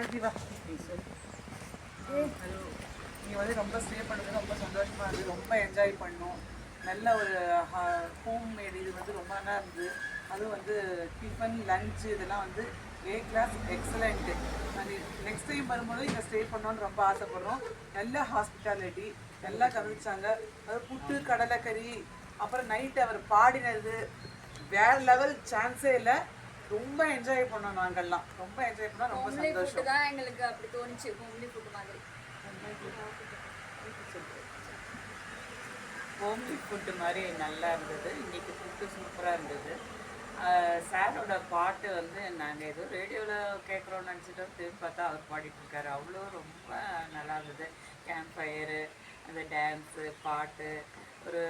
மாலதிவா நீ வந்து ரொம்ப ஸ்டே பண்ணது ரொம்ப சந்தோஷமாக இருந்தது, ரொம்ப என்ஜாய் பண்ணோம். நல்ல ஒரு ஹோம் மேட் இது வந்து ரொம்ப நல்லா இருந்தது. அதுவும் வந்து டிஃபன் லஞ்சு இதெல்லாம் வந்து ஏ கிளாஸ் எக்ஸலண்ட்டு. அது நெக்ஸ்ட் டைம் வரும்போது இங்கே ஸ்டே பண்ணோன்னு ரொம்ப ஆசைப்படுறோம். நல்ல ஹாஸ்பிட்டாலிட்டி, நல்லா கவனிச்சாங்க. அது புட்டு கடலைக்கறி, அப்புறம் நைட்டு அவர் பாடினது வேற லெவல், சான்ஸே இல்லை. ரொம்ப என்ஜாய் பண்ணோம். நாங்கள்லாம் ரொம்ப என்ஜாய் பண்ணோம். ரொம்ப சந்தோஷம் தான் எங்களுக்கு அப்படி தோணுச்சு, ஹோம்லி ஃபுட் மாதிரி. ஹோம்லி ஃபுட்டு மாதிரி நல்லா இருந்தது. இன்றைக்கி ஃபுட்டு சூப்பராக இருந்தது. சாரோட பாட்டு வந்து நாங்கள் ஏதோ ரேடியோவில் கேட்குறோன்னு நினச்சிட்டோம். திரும்பி பார்த்தா அவர் பாடிட்டுருக்காரு. அவ்வளோ ரொம்ப நல்லா இருந்தது. கேம்ப் ஃபயரு, அந்த டான்ஸு, பாட்டு ஒரு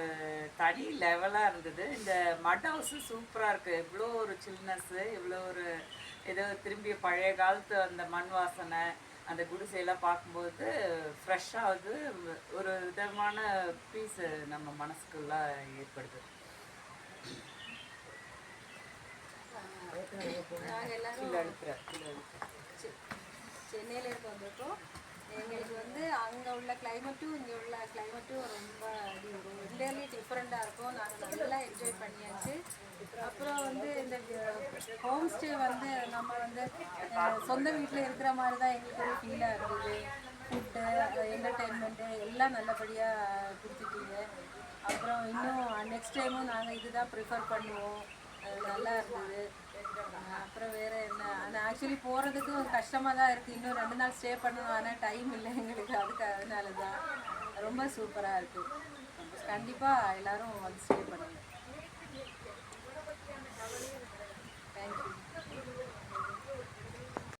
தனி லெவலாக இருந்தது. இந்த மட் ஹவுஸு சூப்பராக இருக்குது. இவ்வளோ ஒரு சில்னஸ்ஸு, இவ்வளோ ஒரு ஏதோ திரும்பிய பழைய காலத்து அந்த மண் வாசனை, அந்த குடிசையெல்லாம் பார்க்கும்போது ஃப்ரெஷ்ஷாகுது. ஒரு விதமான பீஸு நம்ம மனசுக்குள்ளே ஏற்படுது. நாங்கள் எல்லாரும் சென்னையில் இருக்க வந்திருக்கோம். எங்களுக்கு வந்து அங்கே உள்ள கிளைமேட்டும் இங்கே உள்ள கிளைமேட்டும் ரொம்ப ரெண்டுலேயும் டிஃப்ரெண்ட்டாக இருக்கும். நாங்கள் நல்லா என்ஜாய் பண்ணியாச்சு. அப்புறம் வந்து இந்த ஹோம் ஸ்டே வந்து நம்ம வந்து சொந்த வீட்டில் இருக்கிற மாதிரி தான் எங்களுக்கு ஒரு ஃபீலாக இருந்தது. ஃபுட்டு, என்டர்டெயின்மெண்ட்டு எல்லாம் நல்லபடியாக கொடுத்துட்டீங்க. அப்புறம் இன்னும் நெக்ஸ்ட் டைமும் நாங்கள் இதுதான் ப்ரிஃபர் பண்ணுவோம். நல்லா இருந்தது. அப்புறம் வேறு என்ன, ஆனால் ஆக்சுவலி போகிறதுக்கும் கஷ்டமாக தான் இருக்குது. இன்னும் 2 நாள் ஸ்டே பண்ணணும், ஆனால் டைம் இல்லை எங்களுக்கு. அதனால தான் ரொம்ப சூப்பராக இருக்குது. கண்டிப்பாக எல்லோரும் வந்து ஸ்டே பண்ணுங்கள். தேங்க்யூ.